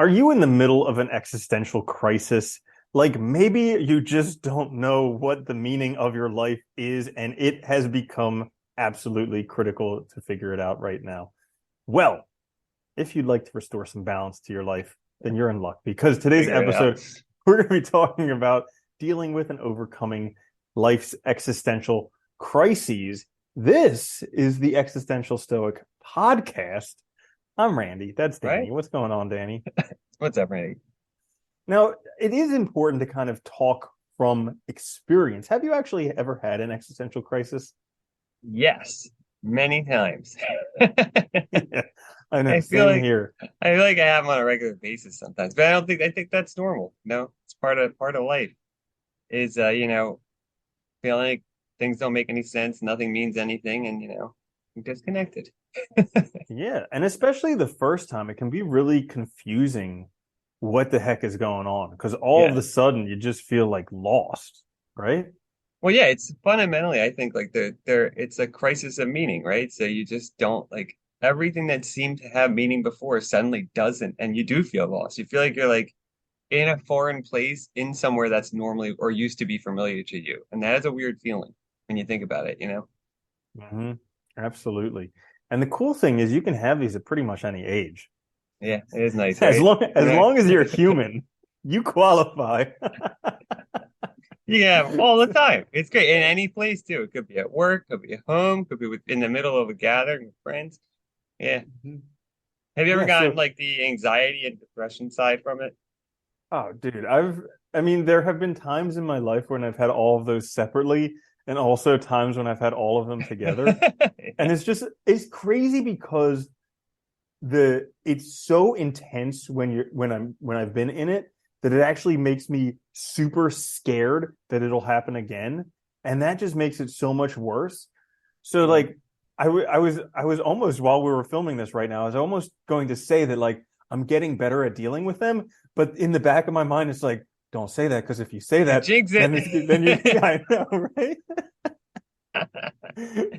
Are you in the middle of an existential crisis? Like maybe you just don't know what the meaning of your life is, and it has become absolutely critical to figure it out right now. Well, if you'd like to restore some balance to your life, then you're in luck because today's Figure it out. episode, we're going to be talking about dealing with and overcoming life's existential crises. This is the Existential Stoic podcast. I'm Randy. That's Right? Danny. What's going on, Danny? What's up, Randy? Now, it is important to kind of talk from experience. Have you actually ever had an existential crisis? Yes, many times. I Yeah, I know. feel Same like here. I feel like I have them on a regular basis sometimes, but I think that's normal. No, it's part of life. Is feeling like things don't make any sense, nothing means anything, and I'm disconnected. Yeah, and especially the first time, it can be really confusing what the heck is going on because all of Yeah. a sudden you just feel like lost, right? Well, yeah, it's fundamentally, I think, like it's a crisis of meaning, right? So you just don't like everything that seemed to have meaning before suddenly doesn't, and you do feel lost. You feel like you're like in a foreign place, in somewhere that's normally or used to be familiar to you, and that is a weird feeling when you think about it. Hmm. Absolutely. And the cool thing is you can have these at pretty much any age. Yeah, it is nice, As right? long as Yeah. long as you're human, you qualify. You can have all the time. It's great in any place too. It could be at work, could be at home, could be in the middle of a gathering with friends. Yeah. Have you ever Yeah, gotten so like the anxiety and depression side from it? oh dude, I mean there have been times in my life when I've had all of those separately and also times when I've had all of them together. And it's crazy because the it's so intense when I've been in it that it actually makes me super scared that it'll happen again, and that just makes it so much worse. So Yeah. like I was almost while we were filming this right now, I was almost going to say that like I'm getting better at dealing with them, but in the back of my mind it's like don't say that because if you say You that jinx it. then you yeah, I know, right?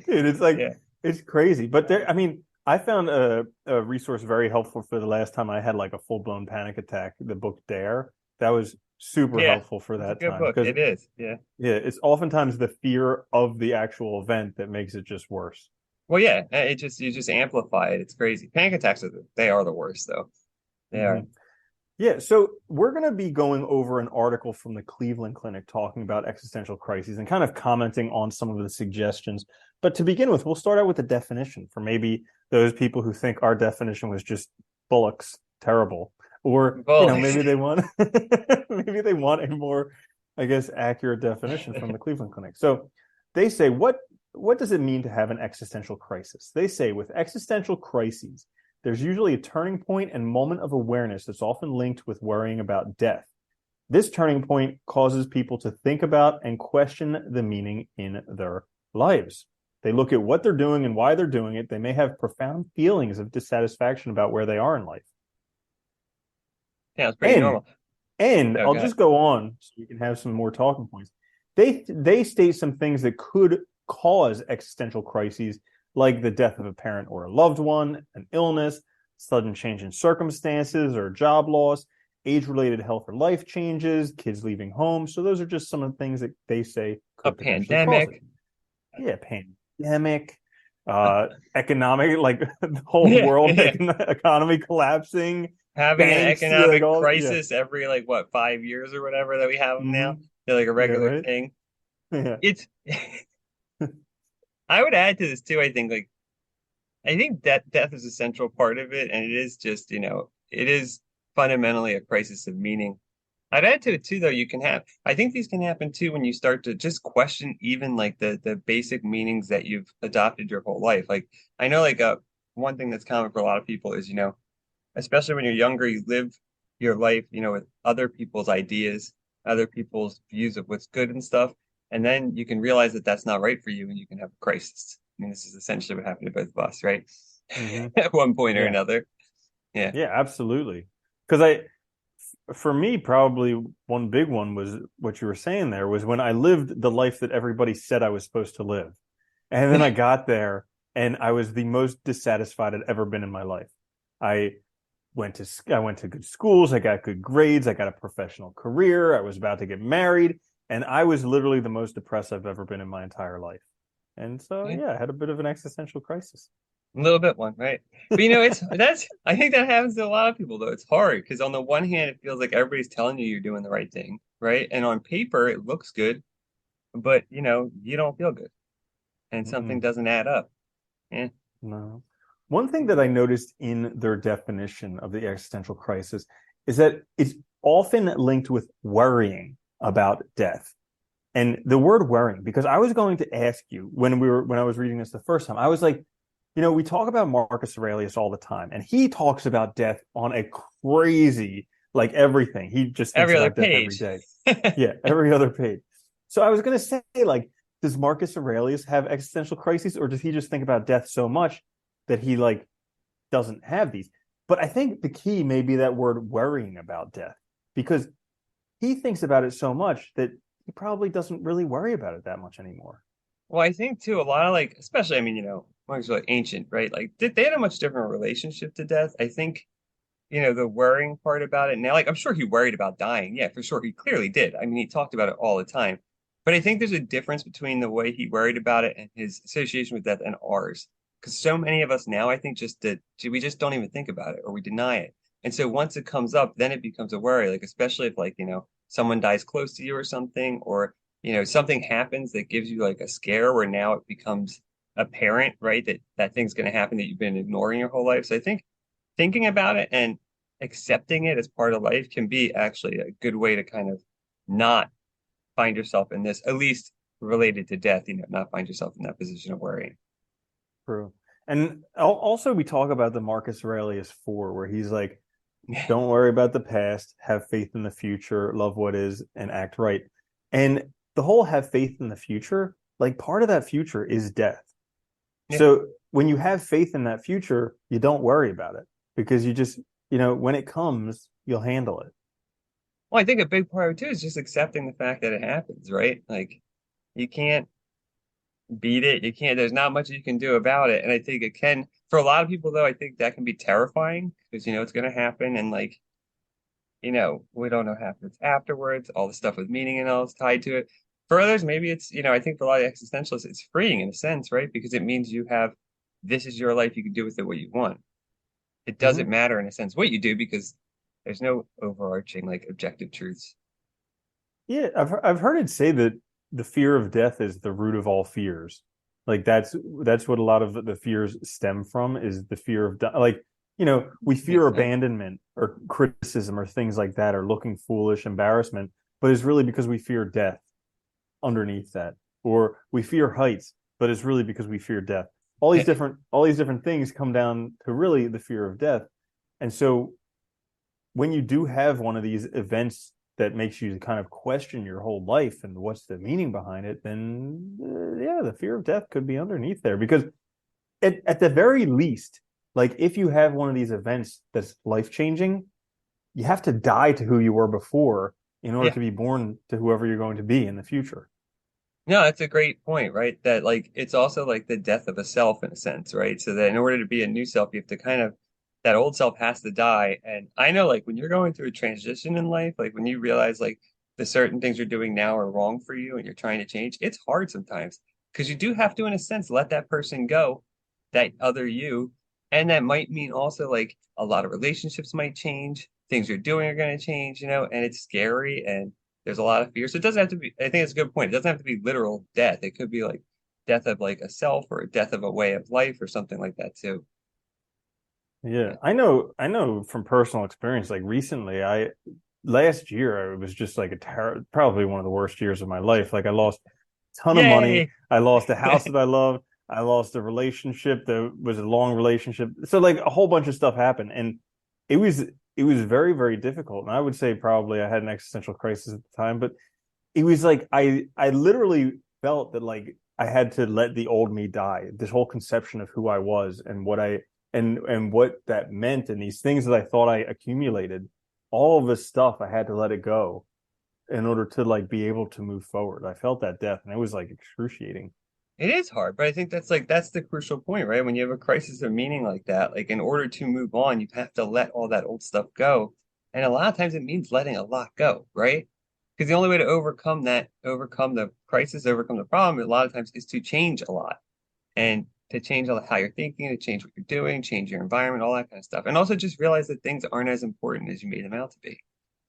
Dude, it's like Yeah. it's crazy. But there, I mean, I found a resource very helpful for the last time I had like a full blown panic attack. The book Dare that was super Yeah. helpful for It's a that good time book. because It is. Yeah. yeah, it's oftentimes the fear of the actual event that makes it just worse. Well, yeah, it just you just amplify it. It's crazy. Panic attacks they are the worst though. They Hmm. are. Yeah, so we're going to be going over an article from the Cleveland Clinic talking about existential crises and kind of commenting on some of the suggestions. But to begin with, we'll start out with the definition for maybe those people who think our definition was just Bullock's terrible, or Well, maybe they want maybe they want a more, I guess, accurate definition from the Cleveland Clinic. So they say what does it mean to have an existential crisis? They say with existential crises there's usually a turning point and moment of awareness that's often linked with worrying about death. This turning point causes people to think about and question the meaning in their lives. They look at what they're doing and why they're doing it. They may have profound feelings of dissatisfaction about where they are in life. sounds pretty And normal. and Oh, I'll God. just go on so we can have some more talking points. They state some things that could cause existential crises, like the death of a parent or a loved one, an illness, sudden change in circumstances or job loss, age-related health or life changes, kids leaving home. So those are just some of the things that they say A could potentially cause it. pandemic. Yeah, pandemic, economic, like the whole Yeah, world yeah. economy collapsing, Having an banks, like economic all, yeah. crisis every like what 5 years or whatever that we have them now. Mm-hmm. They're like a Yeah, regular right. thing. Yeah. It's I would add to this too, I think that death is a central part of it, and it is just, it is fundamentally a crisis of meaning. I'd add to it too, though, I think these can happen too when you start to just question even like the basic meanings that you've adopted your whole life. Like I know like one thing that's common for a lot of people is, especially when you're younger, you live your life, with other people's ideas, other people's views of what's good and stuff. And then you can realize that that's not right for you and you can have a crisis. I mean, this is essentially what happened to both of us, right? Hmm. At one point or Yeah. another. Yeah. Yeah, absolutely. Because for me, probably one big one was what you were saying there was when I lived the life that everybody said I was supposed to live. And then I got there and I was the most dissatisfied I'd ever been in my life. I I went to good schools, I got good grades, I got a professional career, I was about to get married, and I was literally the most depressed I've ever been in my entire life. And so, Yeah, yeah, I had a bit of an existential crisis. a little bit one, right? But it's that's I think that happens to a lot of people though. It's hard because on the one hand, it feels like everybody's telling you you're doing the right thing, right? And on paper, it looks good, but you don't feel good, and something Mm-mm, doesn't add up. Yeah. no. One thing that I noticed in their definition of the existential crisis is that it's often linked with worrying about death. And the word worrying, because I was going to ask you when I was reading this the first time, I was like, we talk about Marcus Aurelius all the time, and he talks about death on a crazy, like everything. He just thinks Every other about death every page. day. Yeah, every other page. So I was going to say, like, does Marcus Aurelius have existential crises, or does he just think about death so much that he like doesn't have these? But I think the key may be that word worrying about death, because he thinks about it so much that he probably doesn't really worry about it that much anymore. Well, I think too, a lot of like, especially, I mean, monks are like ancient, right? Like, they had a much different relationship to death. I think, the worrying part about it now, like, I'm sure he worried about dying. Yeah, for sure. He clearly did. I mean, he talked about it all the time. But I think there's a difference between the way he worried about it and his association with death and ours. Because so many of us now, I think, we just don't even think about it or we deny it. And so once it comes up, then it becomes a worry, like, especially if, like, someone dies close to you or something, or, something happens that gives you like a scare where now it becomes apparent, right? That thing's going to happen that you've been ignoring your whole life. So I think thinking about it and accepting it as part of life can be actually a good way to kind of not find yourself in this, at least related to death, not find yourself in that position of worrying. True. And also, we talk about the Marcus Aurelius Four, where he's like, don't worry about the past, have faith in the future, love what is, and act right. And the whole have faith in the future, like part of that future is death. Yeah. So when you have faith in that future, you don't worry about it because you just, when it comes, you'll handle it. Well, I think a big part of it too is just accepting the fact that it happens, right? Like you can't beat it. You can't, there's not much you can do about it. And I think it can, for a lot of people though, I think that can be terrifying because it's going to happen. And like, we don't know what happens afterwards, all the stuff with meaning and all is tied to it. For others, maybe it's, I think for a lot of existentialists, it's freeing in a sense, right? Because it means this is your life. You can do with it what you want. It doesn't Mm-hmm. matter in a sense what you do because there's no overarching like objective truths. Yeah, I've heard it say that the fear of death is the root of all fears. Like that's what a lot of the fears stem from is the fear of like we fear Makes sense. abandonment or criticism or things like that or looking foolish, embarrassment, but it's really because we fear death underneath that, or we fear heights, but it's really because we fear death. All these different things come down to really the fear of death, and so when you do have one of these events that makes you kind of question your whole life and what's the meaning behind it, then yeah, the fear of death could be underneath there because at the very least, like if you have one of these events that's life changing, you have to die to who you were before in order Yeah. to be born to whoever you're going to be in the future. No, that's a great point, right? That like it's also like the death of a self in a sense, right? So that in order to be a new self, you have to kind of that old self has to die. And I know like when you're going through a transition in life, like when you realize like the certain things you're doing now are wrong for you and you're trying to change, it's hard sometimes because you do have to, in a sense, let that person go, that other you. And that might mean also like a lot of relationships might change, things you're doing are going to change, and it's scary and there's a lot of fear. So it doesn't have to be, I think it's a good point. It doesn't have to be literal death. It could be like death of like a self or a death of a way of life or something like that too. Yeah, Yeah. I know from personal experience. Like recently, I last year it was just like probably one of the worst years of my life. Like I lost a ton of money. Yay. I lost a house that I loved. I lost a relationship that was a long relationship. So like a whole bunch of stuff happened, and it was very very difficult. And I would say probably I had an existential crisis at the time, but it was like I literally felt that like I had to let the old me die. This whole conception of who I was and what I and what that meant and these things that I thought I accumulated, all of this stuff I had to let it go in order to like be able to move forward. I felt that death and it was like excruciating. It is hard, but I think that's the crucial point, right? When you have a crisis of meaning like that, like in order to move on, you have to let all that old stuff go. And a lot of times it means letting a lot go, right? Because the only way to overcome that, overcome the crisis, overcome the problem, a lot of times is to change a lot and to change how you're thinking, to change what you're doing, change your environment, all that kind of stuff. And also just realize that things aren't as important as you made them out to be.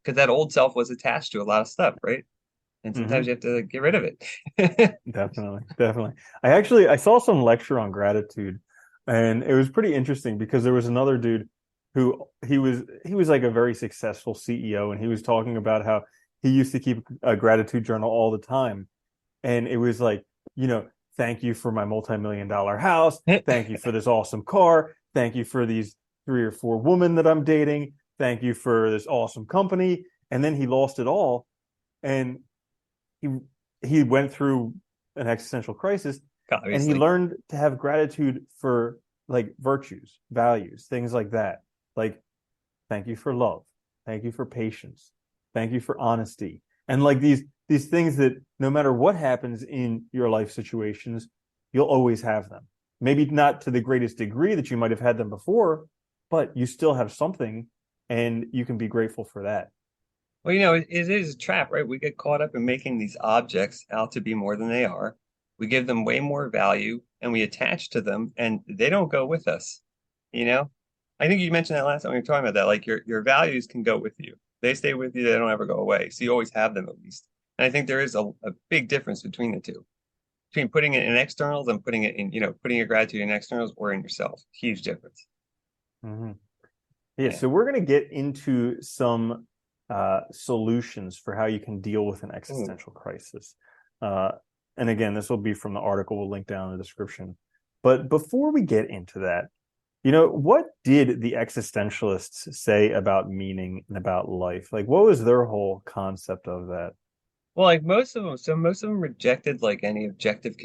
Because that old self was attached to a lot of stuff, right? And sometimes Hmm. you have to get rid of it. Definitely, definitely. I saw some lecture on gratitude, and it was pretty interesting because there was another dude who he was like a very successful CEO, and he was talking about how he used to keep a gratitude journal all the time, and it was like, thank you for my multi-million-dollar house, thank you for this awesome car, thank you for these 3 or 4 women that I'm dating, thank you for this awesome company, and then he lost it all, and he he went through an existential crisis, and he Obviously. learned to have gratitude for like virtues, values, things like that. Like, thank you for love, thank you for patience, thank you for honesty, and like these things that no matter what happens in your life situations, you'll always have them. Maybe not to the greatest degree that you might have had them before, but you still have something, and you can be grateful for that. Well, it is a trap, right? We get caught up in making these objects out to be more than they are. We give them way more value and we attach to them and they don't go with us. You know? I think you mentioned that last time we were talking about that. Like your values can go with you. They stay with you, they don't ever go away. So you always have them at least. And I think there is a big difference between the two. Between putting it in externals and putting it in, putting your gratitude in externals or in yourself. Huge difference. Mm-hmm. Yeah, Yeah. so we're going to get into some solutions for how you can deal with an Ooh. existential crisis. Uh, and again, this will be from the article we'll link down in the description. But before we get into that, what did the existentialists say about meaning and about life? Like, what was their whole concept of that? Well, like most of them rejected like any objective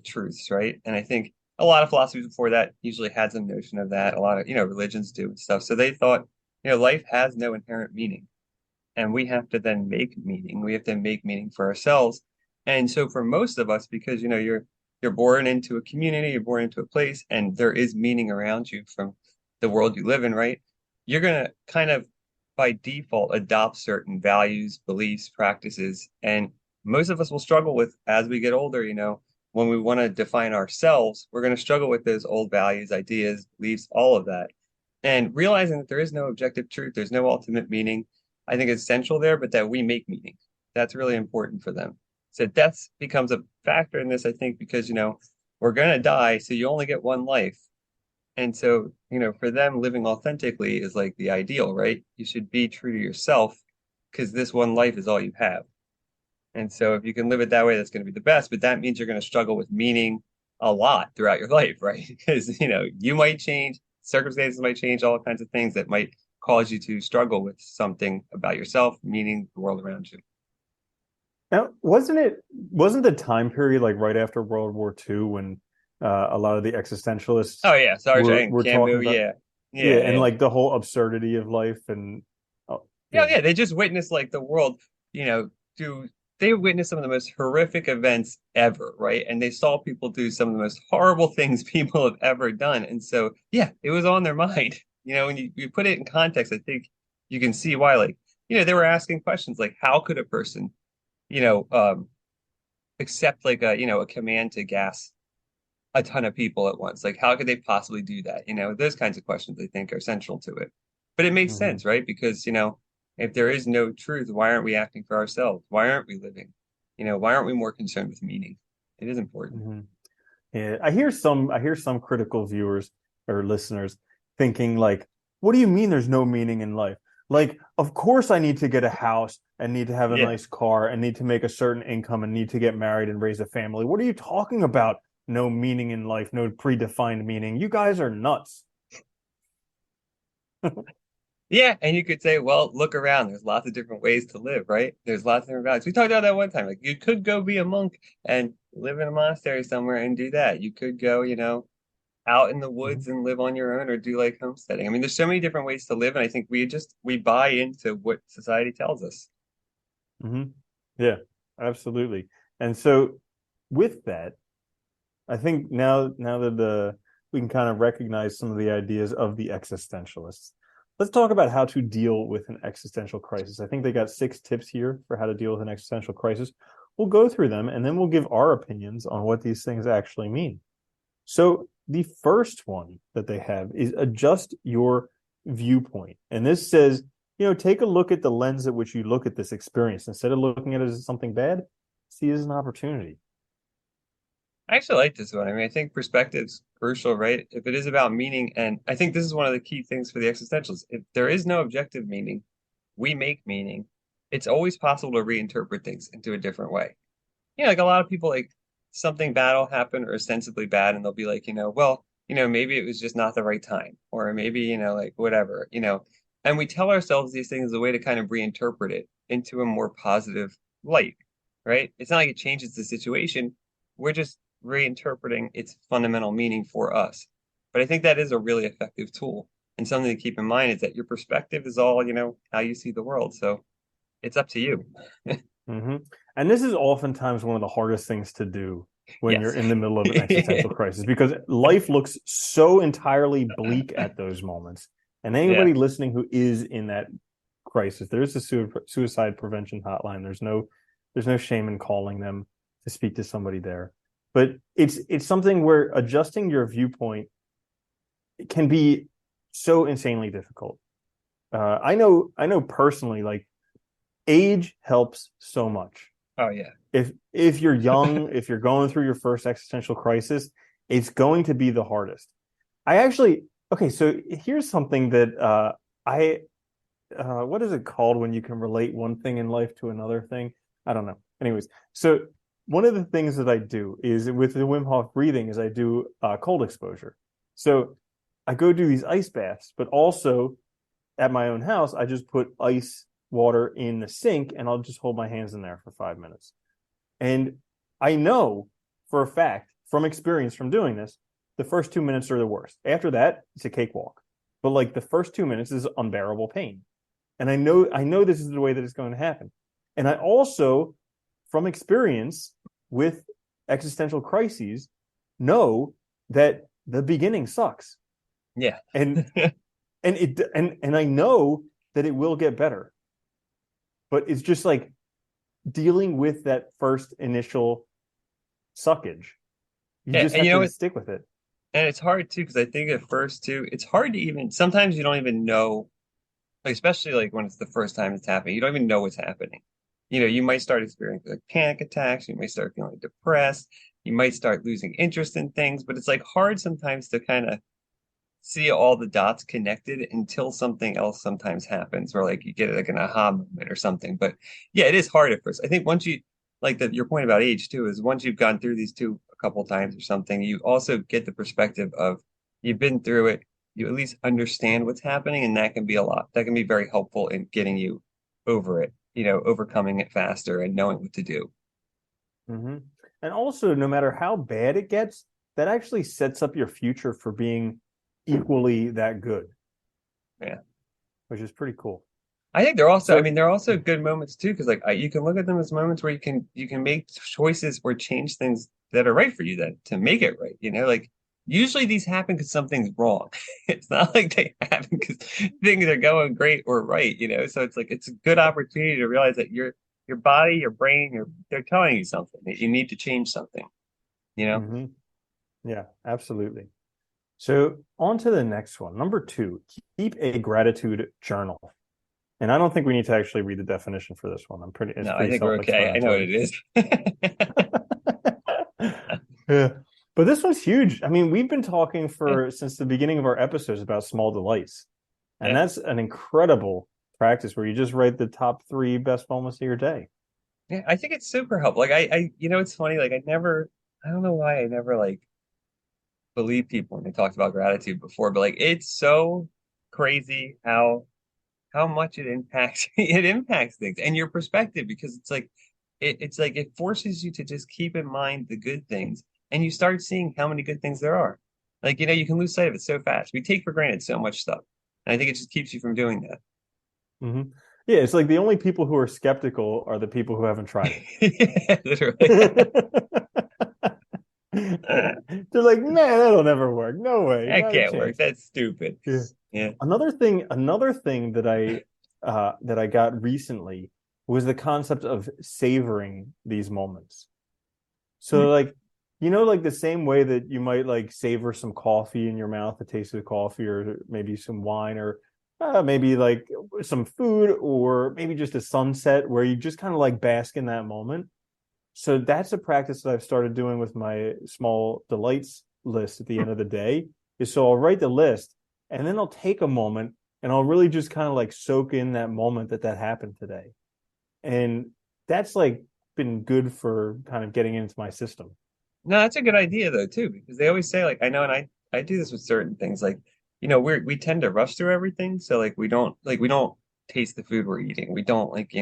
truths, right? And I think a lot of philosophies before that usually had some notion of that. A lot of, religions do and stuff. So they thought, life has no inherent meaning, and we have to then make meaning. We have to make meaning for ourselves. And so for most of us, because you're born into a community, you're born into a place, and there is meaning around you from the world you live in, right? You're gonna kind of by default adopt certain values, beliefs, practices, and most of us will struggle with as we get older, when we want to define ourselves, we're going to struggle with those old values, ideas, beliefs, all of that. And realizing that there is no objective truth, there's no ultimate meaning, I think is essential there, but that we make meaning. That's really important for them. So death becomes a factor in this, I think, because, we're going to die, so you only get one life. And so, for them, living authentically is like the ideal, right? You should be true to yourself because this one life is all you have. And so, if you can live it that way, that's going to be the best. But that means you're going to struggle with meaning a lot throughout your life, right? Because, you might change, circumstances might change, all kinds of things that might cause you to struggle with something about yourself, meaning the world around you. Now, wasn't the time period like right after World War II when a lot of the existentialists Oh, yeah. Sorry, were talking Camus. about, Yeah. yeah, Yeah. and Yeah. like the whole absurdity of life and Yeah, yeah. yeah, they just witnessed like the world, do they witnessed some of the most horrific events ever, right? And they saw people do some of the most horrible things people have ever done. And so, yeah, it was on their mind. When you put it in context, I think you can see why, like, they were asking questions like, how could a person, you know, um, accept like a command to gas a ton of people at once? Like, how could they possibly do that? Those kinds of questions I think are central to it. But it makes Hmm. sense, right? Because, if there is no truth, why aren't we acting for ourselves? Why aren't we living? Why aren't we more concerned with meaning? It is important. Hmm. Yeah, I hear some critical viewers or listeners thinking like, what do you mean there's no meaning in life? Like, of course I need to get a house and need to have a Yeah. nice car and need to make a certain income and need to get married and raise a family. What are you talking about? No meaning in life, no predefined meaning. You guys are nuts. Yeah. And you could say, well, look around. There's lots of different ways to live, right? There's lots of different values. We talked about that one time. Like you could go be a monk and live in a monastery somewhere and do that. You could go, out in the Hmm. woods and live on your own or do like homesteading. I mean, there's so many different ways to live, and I think we buy into what society tells us. Hmm. Yeah, absolutely. And so with that, I think now that we can kind of recognize some of the ideas of the existentialists. Let's talk about how to deal with an existential crisis. I think they got 6 tips here for how to deal with an existential crisis. We'll go through them and then we'll give our opinions on what these things actually mean. So the first one that they have is adjust your viewpoint. And this says, take a look at the lens at which you look at this experience. Instead of looking at it as something bad, see it as an opportunity. I actually like this one. I mean, I think perspective's crucial, right? If it is about meaning, and I think this is one of the key things for the existentials. If there is no objective meaning, we make meaning. It's always possible to reinterpret things into a different way. Like a lot of people, like something bad will happen or ostensibly bad, and they'll be like, well, maybe it was just not the right time, or maybe, like whatever, and we tell ourselves these things as a way to kind of reinterpret it into a more positive light, right? It's not like it changes the situation. We're just reinterpreting its fundamental meaning for us. But I think that is a really effective tool. And something to keep in mind is that your perspective is all, how you see the world. So it's up to you. Mm-hmm. And this is oftentimes one of the hardest things to do when Yes. you're in the middle of an existential crisis, because life looks so entirely bleak at those moments. And anybody listening who is in that crisis, there's a suicide prevention hotline. There's no shame in calling them to speak to somebody there. But it's something where adjusting your viewpoint can be so insanely difficult. I know personally, like, age helps so much. Oh yeah. If you're young, if you're going through your first existential crisis, it's going to be the hardest. Okay, so here's something that what is it called when you can relate one thing in life to another thing? I don't know. Anyways, so one of the things that I do is with the Wim Hof breathing is I do cold exposure. So I go do these ice baths, but also at my own house, I just put ice water in the sink and I'll just hold my hands in there for 5 minutes. And I know for a fact from experience from doing this, the first 2 minutes are the worst. After that, it's a cakewalk. But like the first 2 minutes is unbearable pain. And I know this is the way that it's going to happen. And I also, from experience with existential crises, know that the beginning sucks. Yeah. And and I know that it will get better. But it's just like dealing with that first initial suckage. You just have to stick with it. And it's hard too, because I think at first too, it's hard to even, sometimes you don't even know, like, especially like when it's the first time it's happening, you don't even know what's happening. You might start experiencing like panic attacks, you might start feeling depressed, you might start losing interest in things, but it's like hard sometimes to kind of see all the dots connected until something else sometimes happens, or like you get like an aha moment or something. But yeah, it is hard at first. I think once you like your point about age too is once you've gone through these two a couple times or something, you also get the perspective of you've been through it, you at least understand what's happening, and that can be a lot. That can be very helpful in getting you over it, overcoming it faster and knowing what to do. Mm-hmm. And also, no matter how bad it gets, that actually sets up your future for being equally that good. Yeah. Which is pretty cool. I think they're also good moments too, because like you can look at them as moments where you can make choices or change things that are right for you that to make it right. Like usually these happen because something's wrong. It's not like they happen because things are going great or right. So it's like it's a good opportunity to realize that your body, your brain, they're telling you something that you need to change something. Mm-hmm. Yeah, absolutely. So on to the next one. Number 2, keep a gratitude journal. And I don't think we need to actually read the definition for this one. No, I think we're okay. I know what it is. Yeah. But this one's huge. I mean, we've been talking since the beginning of our episodes about small delights. And that's an incredible practice where you just write the top 3 best moments of your day. Yeah, I think it's super helpful. Like it's funny, like I don't know why I never like believe people when they talked about gratitude before, but like it's so crazy how much it impacts it impacts things and your perspective, because it's like it forces you to just keep in mind the good things, and you start seeing how many good things there are. Like, you can lose sight of it so fast. We take for granted so much stuff. And I think it just keeps you from doing that. Mm-hmm. Yeah, it's like the only people who are skeptical are the people who haven't tried Yeah, literally. it. They're like, man, that'll never work. No way, That not a can't work. chance. That's stupid. Yeah. Yeah. Another thing that I got recently was the concept of savoring these moments. So like, like the same way that you might like savor some coffee in your mouth, the taste of coffee, or maybe some wine, or maybe like some food, or maybe just a sunset where you just kind of like bask in that moment. So that's a practice that I've started doing with my small delights list at the end of the day. Is so I'll write the list and then I'll take a moment and I'll really just kind of like soak in that moment that happened today. And that's like been good for kind of getting into my system. No, that's a good idea though too, because they always say like I know, and I do this with certain things like we tend to rush through everything, so like we don't taste the food we're eating. We don't like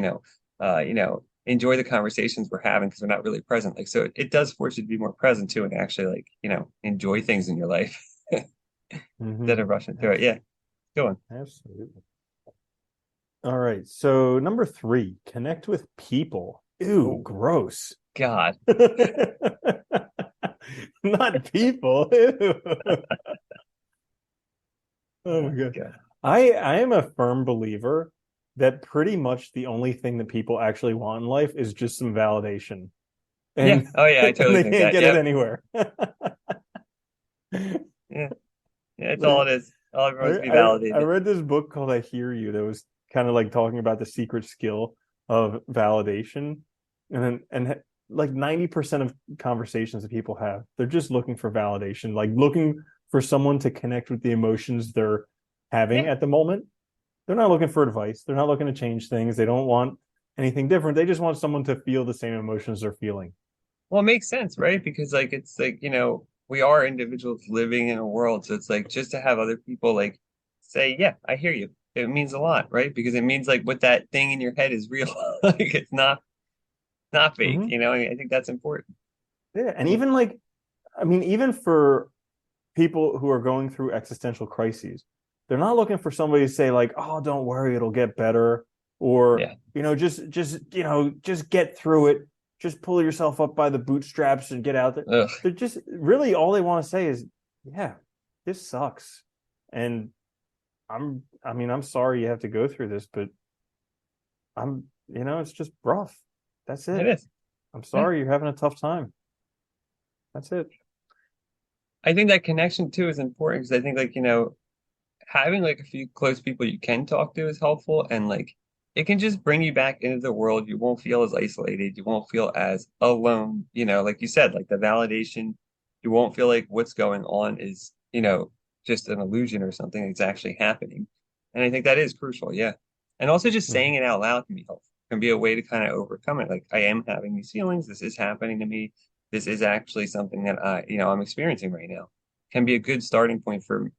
enjoy the conversations we're having because we're not really present. Like so, it does force you to be more present too, and actually like enjoy things in your life instead of rushing through it. Yeah, go on. Absolutely. All right. So number 3, connect with people. Ew, Oh gross. God. Not people. Ew. Oh my God. God. I am a firm believer that pretty much the only thing that people actually want in life is just some validation. Yeah. And Oh yeah, I and totally they think can't that. get it Yep. anywhere. Yeah. Yeah. It's all Like, it is. All everyone wants to be I validated. read this book called I Hear You that was kind of like talking about the secret skill of validation. And like 90% of conversations that people have, they're just looking for validation, like looking for someone to connect with the emotions they're having Yeah. at the moment. They're not looking for advice. They're not looking to change things. They don't want anything different. They just want someone to feel the same emotions they're feeling. Well, it makes sense, right? Because like it's like, we are individuals living in a world. So it's like just to have other people like say, yeah, I hear you. It means a lot, right? Because it means like what that thing in your head is real. Like it's not fake, Mm-hmm. I think that's important. Yeah. And Yeah. even like, I mean, even for people who are going through existential crises, they're not looking for somebody to say like, "Oh, don't worry, it'll get better," or Yeah. just get through it. Just pull yourself up by the bootstraps and get out there. Ugh. They're just really all they want to say is, "Yeah, this sucks," and I'm sorry you have to go through this, but it's just rough. That's It it. is. I'm Yeah. sorry you're having a tough time. That's it. I think that connection too is important because I think like, having like a few close people you can talk to is helpful and like it can just bring you back into the world. You won't feel as isolated. You won't feel as alone. Like you said, like the validation, you won't feel like what's going on is, just an illusion or something that's actually happening. And I think that is crucial. Yeah. And also just saying Mhm. it out loud can be helpful, can be a way to kind of overcome it. Like I am having these feelings. This is happening to me. This is actually something that I'm experiencing right now can be a good starting point for,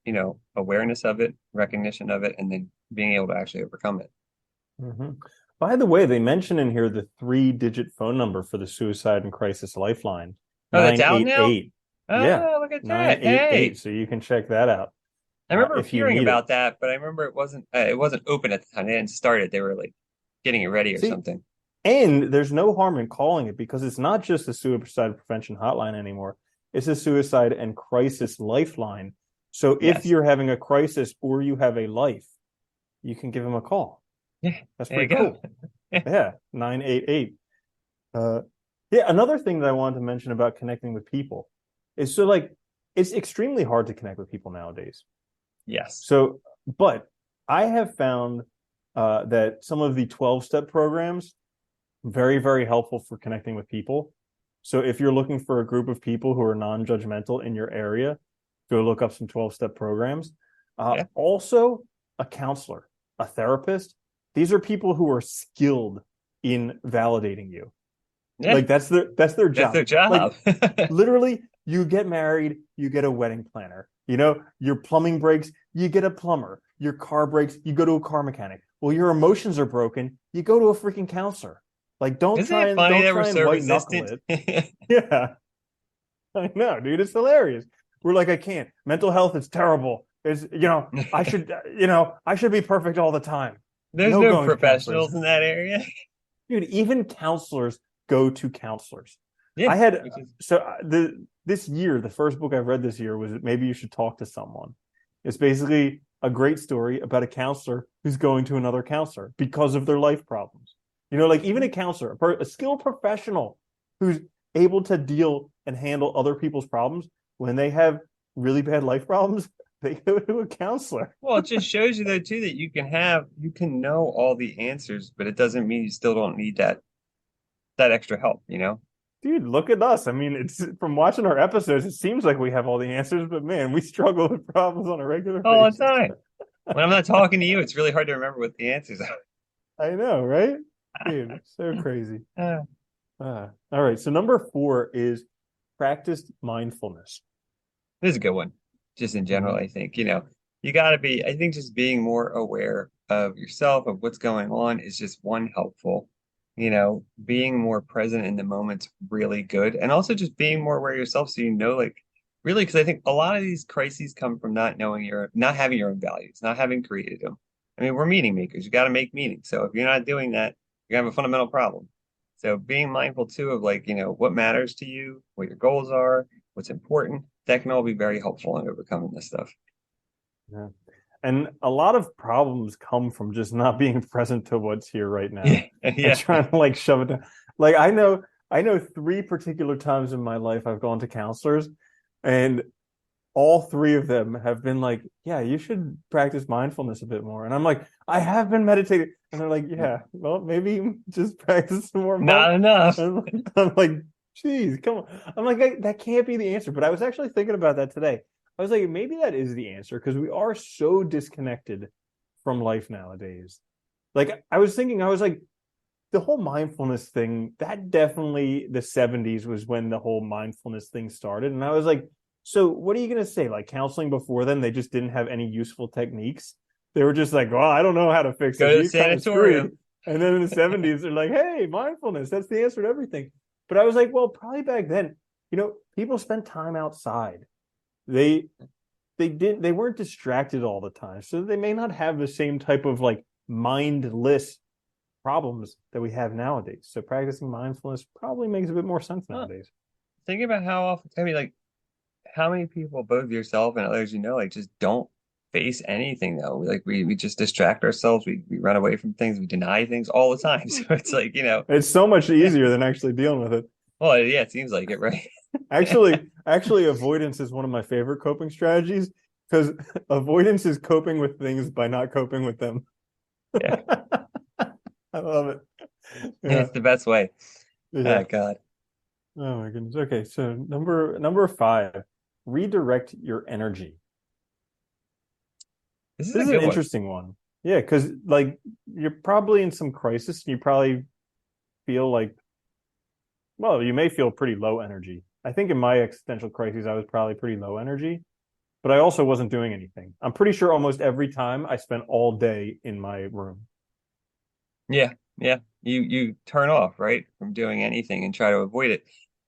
awareness of it, recognition of it, and then being able to actually overcome it. Hmm. By the way, they mention in here the 3-digit phone number for the Suicide and Crisis Lifeline, Oh, that's out now? 988. Yeah, Oh, look at that. Hey, 988. So you can check that out I remember if you hearing need it. about that, but I remember it wasn't open at the time. They hadn't started. They were like getting it ready or See, something. and there's no harm in calling it because it's not just a suicide prevention hotline anymore. It's a suicide and crisis lifeline. So if Yes. you're having a crisis or you have a life, you can give them a call. Yeah, That's there you pretty go. cool. Yeah, 988. Uh, yeah, another thing that I wanted to mention about connecting with people is so like it's extremely hard to connect with people nowadays. Yes. So, but I have found that some of the 12-step programs very, very helpful for connecting with people. So if you're looking for a group of people who are non-judgmental in your area, go look up some 12-step programs. Yeah. Also, a counselor, a therapist. These are people who are skilled in validating you. Yeah. Like that's their That's job. their Like job. literally, you get married, you get a wedding planner. Your plumbing breaks, you get a plumber. Your car breaks, you go to a car mechanic. Well, your emotions are broken, you go to a freaking counselor. Like don't Isn't try it and funny don't that we're try and so white knuckle resistant? it. Yeah, I know, dude. It's hilarious. We're like, I can't. Mental health is terrible. I should be perfect all the time. There's No no going to counselors. professionals in that area. Dude, even counselors go to counselors. Yeah, I had which is so this year, the first book I've read this year was Maybe You Should Talk to Someone. It's basically a great story about a counselor who's going to another counselor because of their life problems. You know, like even a counselor, a skilled professional who's able to deal and handle other people's problems when they have really bad life problems, they go to a counselor. well, it just shows you though too that you can know all the answers, but it doesn't mean you still don't need that extra help, you know? Dude, look at us. I mean, it's from watching our episodes, it seems like we have all the answers, but man, we struggle with problems on a regular All the basis. time. When I'm not talking to you, it's really hard to remember what the answers I know, right? Dude, so crazy. are. All right. So number 4 is practiced mindfulness. This is a good one. Just in general, Mhm. I think, you got to be, I think just being more aware of yourself, of what's going on is just one helpful. Being more present in the moment's really good. And also just being more aware of yourself so like, really, because I think a lot of these crises come from not having your own values, not having created them. I mean, we're meaning makers. You got to make meaning. So if you're not doing that, you're gonna have a fundamental problem. So being mindful too of like, what matters to you, what your goals are, what's important, that can all be very helpful in overcoming this stuff. Yeah. And a lot of problems come from just not being present to what's here right Yeah, now and yeah. trying to like shove it down. Like I know 3 particular times in my life I've gone to counselors, and all 3 of them have been like, yeah, you should practice mindfulness a bit more. And I'm like, I have been meditating. And they're like, yeah, well, maybe just practice some more Not mindfulness. enough. I'm like, geez, come on. I'm like, that can't be the answer. But I was actually thinking about that today. I was like, maybe that is the answer because we are so disconnected from life nowadays. Like, I was thinking, I was like, the whole mindfulness thing, that definitely the 70s was when the whole mindfulness thing started. And I was like, so what are you going to say? Like counseling before then, they just didn't have any useful techniques. They were just like, well, I don't know how to fix Go this. to the You're kind of screwed. sanatorium. And then in the 70s, they're like, hey, mindfulness, that's the answer to everything. But I was like, well, probably back then, people spent time outside. They they weren't distracted all the time. So they may not have the same type of like mindless problems that we have nowadays. So practicing mindfulness probably makes a bit more sense Huh. nowadays. Think about how often, I mean, like, how many people, both yourself and others like, just don't face anything, though. Like, we just distract ourselves. We run away from things. We deny things all the time. So it's like, It's so much yeah. easier than actually dealing with it. Well, yeah, it seems like it, right? Actually, avoidance is one of my favorite coping strategies because avoidance is coping with things by not coping with them. Yeah. I love it. Yeah, It's the best way. Oh, yeah. God. Oh my goodness. Okay, so number 5, redirect your energy. This is This a is an good one. interesting one. Yeah, because like you're probably in some crisis and you probably feel like, well, you may feel pretty low energy. I think in my existential crises, I was probably pretty low energy, but I also wasn't doing anything. I'm pretty sure almost every time I spent all day in my room. Yeah, yeah. You turn off, right, from doing anything and try to avoid it.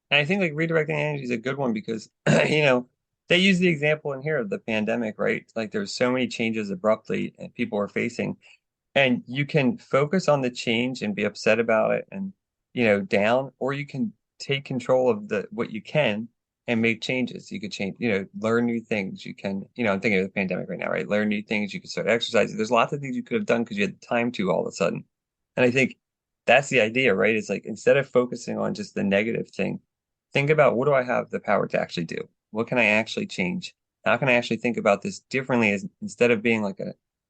And I think like redirecting energy is a good one because they use the example in here of the pandemic, right? Like there's so many changes abruptly and people are facing, and you can focus on the change and be upset about it and down, or you can take control of the what you can and make changes. You could change, learn new things. You can, I'm thinking of the pandemic right now, right? Learn new things. You could start exercising. There's lots of things you could have done because you had the time to all of a sudden. And I think that's the idea, right? It's like instead of focusing on just the negative thing, think about what do I have the power to actually do? What can I actually change? How can I actually think about this differently as instead of being like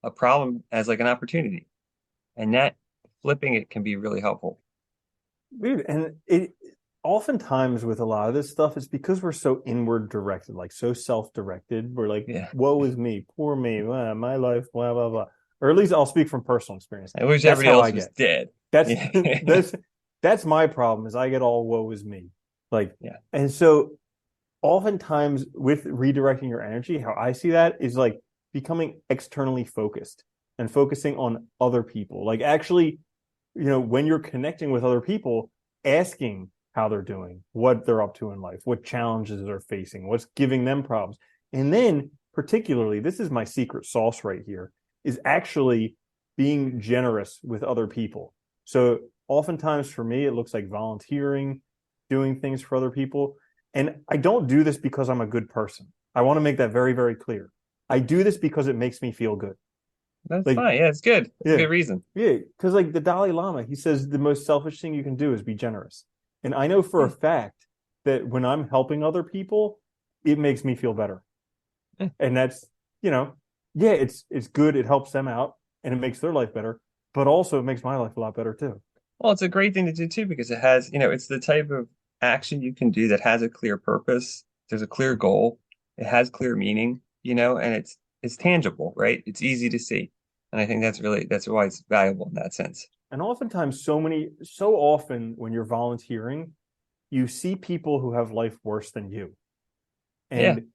a problem as like an opportunity? And that flipping it can be really helpful. Dude, and it oftentimes with a lot of this stuff, it's because we're so inward directed, like so self-directed. We're like, Yeah. woe is me, poor me, my life, blah, blah, blah. Or at least I'll speak from personal experience. I wish That's everybody how I else was get. dead. That's Yeah. that's my problem is I get all woe is me. Like, Yeah. and so oftentimes with redirecting your energy, how I see that is like becoming externally focused and focusing on other people. Like actually, when you're connecting with other people, asking how they're doing, what they're up to in life, what challenges they're facing, what's giving them problems. And then particularly, this is my secret sauce right here, is actually being generous with other people. So oftentimes for me, it looks like volunteering, doing things for other people. And I don't do this because I'm a good person. I want to make that very, very clear. I do this because it makes me feel good. That's Like, fine. Yeah, it's good. It's a yeah, good reason. yeah. Because like the Dalai Lama, he says the most selfish thing you can do is be generous. And I know for a Yeah. fact that when I'm helping other people, it makes me feel better. Yeah. And that's, you know, yeah, it's good. It helps them out and it makes their life better, but also it makes my life a lot better too. Well, it's a great thing to do too because it has, it's the type of action you can do that has a clear purpose. There's a clear goal. It has clear meaning, and it's tangible, right? It's easy to see. And I think that's why it's valuable in that sense. And oftentimes, so often when you're volunteering, you see people who have life worse than you. Yeah. And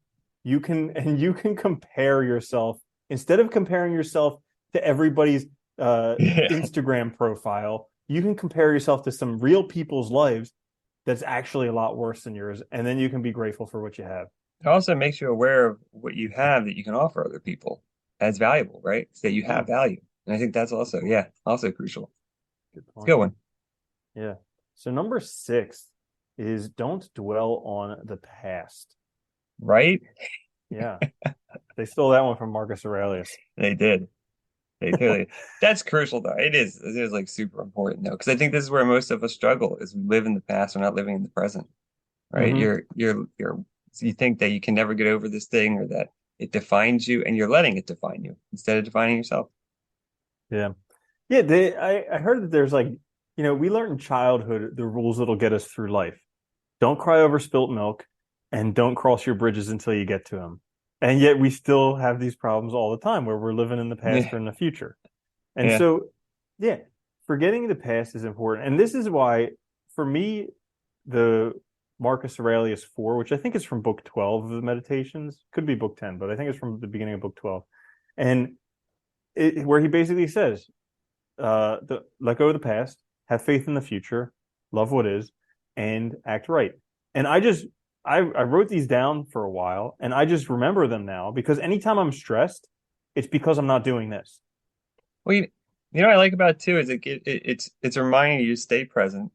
you can compare yourself instead of comparing yourself to everybody's Yeah. Instagram profile, you can compare yourself to some real people's lives that's actually a lot worse than yours, and then you can be grateful for what you have. It also makes you aware of what you have that you can offer other people as valuable, right? So that you have Mm, value. And I think that's good also, point. yeah, also crucial. Good It's a point. good one. Yeah. So number 6 is don't dwell on the past. Right? Yeah. They stole that one from Marcus Aurelius. They did. They totally. That's crucial though. It is like super important though, because I think this is where most of us struggle is we live in the past, we're not living in the present, right? Hmm. You think that you can never get over this thing or that it defines you and you're letting it define you instead of defining yourself. Yeah. Yeah, I heard that there's like, we learn in childhood the rules that'll get us through life. Don't cry over spilt milk and don't cross your bridges until you get to them. And yet we still have these problems all the time where we're living in the past Yeah. or in the future. And Yeah. so, yeah, forgetting the past is important. And this is why, for me, the Marcus Aurelius 4, which I think is from book 12 of the Meditations, could be book 10, but I think it's from the beginning of book 12. And where he basically says, let go of the past, have faith in the future, love what is, and act right. And I wrote these down for a while, and I just remember them now because anytime I'm stressed, it's because I'm not doing this. Well, what I like about it too is it's reminding you to stay present,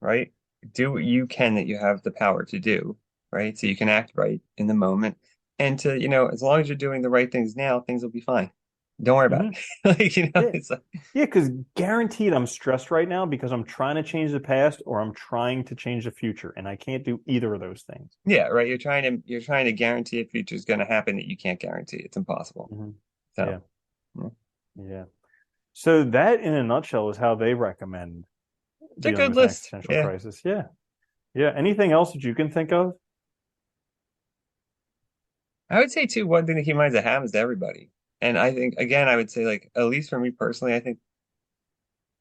right? Do what you can that you have the power to do, right? So you can act right in the moment. And as long as you're doing the right things now, things will be fine. Don't worry about Hmm. it. Like, Yeah, it's like, yeah, because guaranteed I'm stressed right now because I'm trying to change the past or I'm trying to change the future, and I can't do either of those things. yeah, right. You're trying to guarantee a future is going to happen that you can't guarantee. It's impossible. Hmm. So, Yeah, yeah. yeah. So that, in a nutshell, is how they recommend It's a dealing good with an list. existential Yeah. crisis. Yeah, yeah. Anything else that you can think of? I would say too, one thing to keep in mind is it happens to everybody. And I think again, I would say like at least for me personally, I think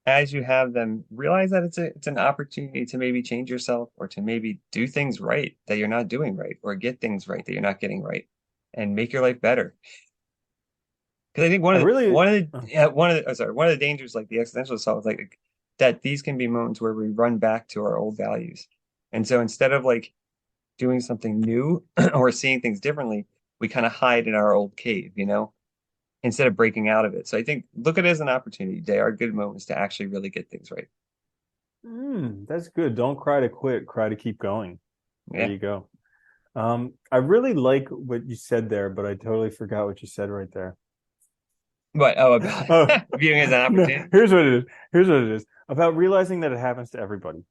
as you have them realize that it's an opportunity to maybe change yourself or to maybe do things right that you're not doing right or get things right that you're not getting right and make your life better. Because I think I really, one of the dangers like the existential self is like that these can be moments where we run back to our old values. And so instead of like doing something new or seeing things differently, we kind of hide in our old cave, instead of breaking out of it. So I think look at it as an opportunity. They are good moments to actually really get things right. that's good. Don't cry to quit, cry to keep going. There Yeah. you go. I really like what you said there, but I totally forgot what you said right there. But about Oh, viewing it as an no, opportunity. here's what it is. Here's what it is about realizing that it happens to everybody.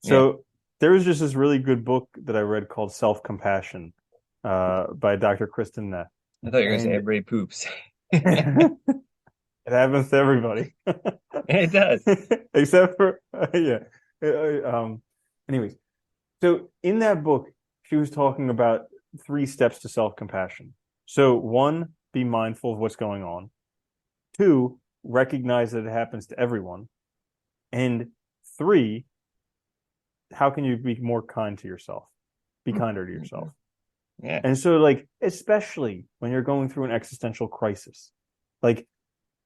Yeah. So there was just this really good book that I read called Self-Compassion by Dr. Kristen Neff. I thought you were gonna say And everybody poops. it happens to everybody. It does. Except for, yeah. Anyways, so in that book, she was talking about 3 steps to self-compassion. So one, be mindful of what's going on. 2, recognize that it happens to everyone. And 3, how can you be more kind to yourself? Be kinder to yourself. Yeah. And so, like, especially when you're going through an existential crisis, like,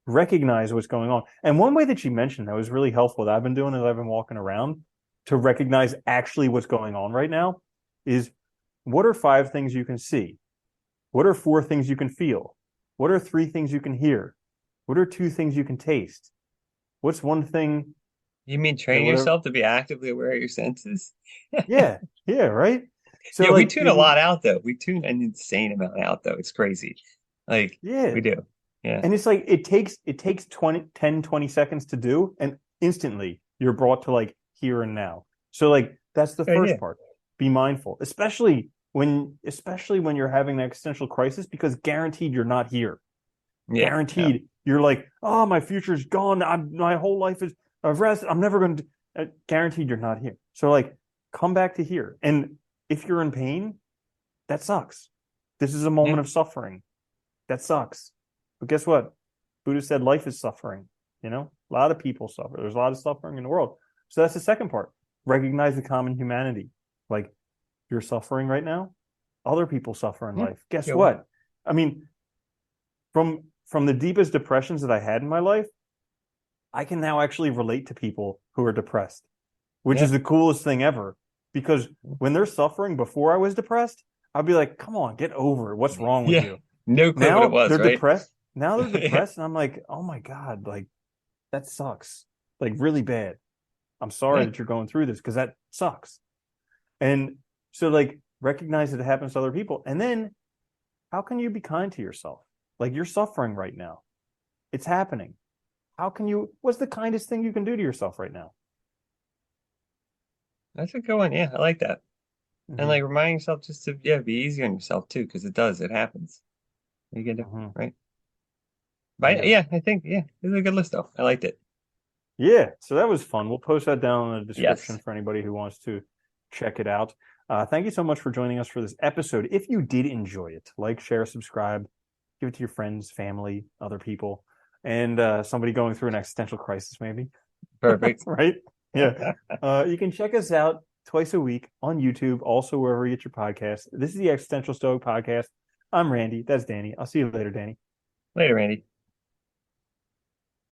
recognize what's going on. And one way that she mentioned that was really helpful that I've been doing as I've been walking around to recognize actually what's going on right now is what are 5 things you can see? What are 4 things you can feel? What are 3 things you can hear? What are 2 things you can taste? What's 1 thing You mean and train whatever. yourself to be actively aware of your senses? Yeah, yeah, right. So Yeah, we like tune you a lot can, out though. We tune an insane amount out though. It's crazy. Like yeah, we do. Yeah. and it's like it takes 20 seconds to do, and instantly you're brought to like here and now. So like that's the Good first idea. part. Be mindful, especially when you're having an existential crisis, because guaranteed you're not here. Yeah. Yeah. Guaranteed you're like, oh, my future's gone. My whole life is of rest. I'm never going to. Guaranteed you're not here. So like, come back to here. And if you're in pain, that sucks. This is a Yeah. moment of suffering. That sucks. But guess what? Buddha said life is suffering. A lot of people suffer. There's a lot of suffering in the world. So that's the second part. Recognize the common humanity. Like, you're suffering right now. Other people suffer in Yeah. life. Guess Yeah. what? I mean, from the deepest depressions that I had in my life, I can now actually relate to people who are depressed, which Yeah. is the coolest thing ever. Because when they're suffering before I was depressed, I'd be like, come on, get over it. What's wrong with Yeah. you? No clue what it Now was, they're right? depressed. Now they're Yeah. depressed, and I'm like, oh my God, like that sucks. Like really bad. I'm sorry Yeah. that you're going through this because that sucks. And so like recognize that it happens to other people. And then how can you be kind to yourself? Like you're suffering right now. It's happening. What's the kindest thing you can do to yourself right now? That's a good one. Yeah, I like that. And Mm-hmm. like reminding yourself just to yeah, be easy on yourself too, because it does, it happens. You get it, Mm-hmm. right? But Yeah. yeah, I think yeah, this is a good list though. I liked it. Yeah. So that was fun. We'll post that down in the description Yes. for anybody who wants to check it out. Thank you so much for joining us for this episode. If you did enjoy it, like, share, subscribe, give it to your friends, family, other people, and somebody going through an existential crisis, maybe. Perfect. Right? Yeah. You can check us out twice a week on YouTube, also wherever you get your podcasts. This is the Existential Stoic Podcast. I'm Randy. That's Danny. I'll see you later, Danny. Later, Randy.